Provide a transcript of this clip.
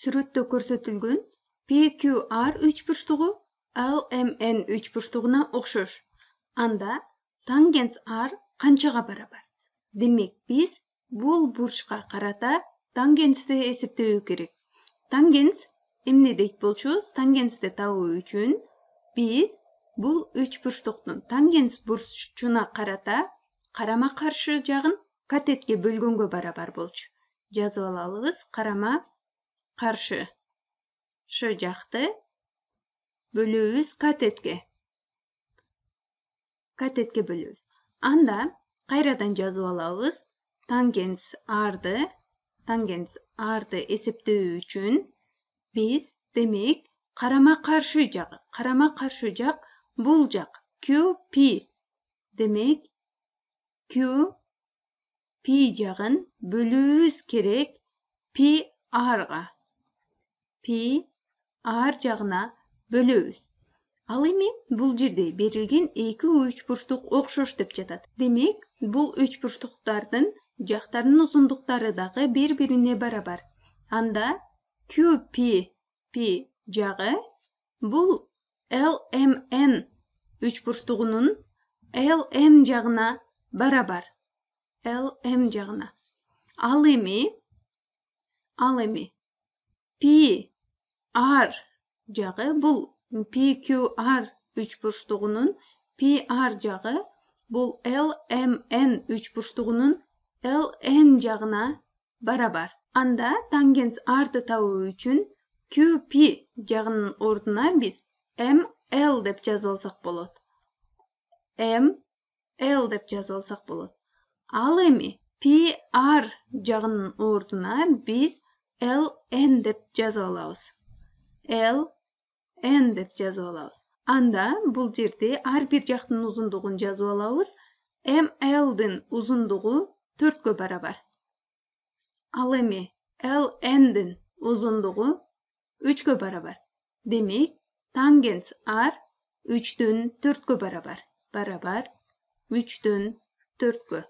Сүрөттө көрсөтүлгөн PQR üçburчтугу LMN üçburчтугуна окшош. Анда тангенс R канчага барабар? Демек, биз бул бурчка карата тангенсти эсептөө керек. Тангенс эмне дейт болчубуз? Тангенсти табуу үчүн биз бул üçburчтуктун тангенс бурчуна карата карама-каршы жагын катетке бөлгөнгө барабар болчу. Жазып алабыз. Карама-каршы жакты бөлөбүз катетке. Катетке бөлөбүз. Анда кайрадан жазып алабыз. Тангенс R'ды эсептөө үчүн биз демек карама-каршы жак бул жак QP. Демек QP жагын бөлөбүз керек PR'га. PR жагына бөлөбүз. Ал эми бул жерде берилген эки üçburчтук окшош деп жатат. Демек, бул üçburчтуктардын жактарынын узундуктары дагы бири-бирине барабар. Анда QP жагы бул LMN üçburчтугунун LM жагына барабар. LM жагына. Ал эми PR жагы бул PQR üçburчтугунун PR жагы бул LMN üçburчтугунун LN жагына барабар. Анда тангенс R'ды табуу үчүн QP жагынын ордуна биз ML деп жазып алсак болот. ML деп жазып алсак болот. Ал эми PR жагынын ордуна биз LN деп жазып алабыз. LN деп жазып алабыз. Анда бул жерде ар бир жактын узундугун жазып алабыз. MLдин узундугу 4кө барабар. Ал эми LNдин узундугу 3кө барабар. Демек, тангенс R 3дөн 4кө барабар. 3дөн 4кө.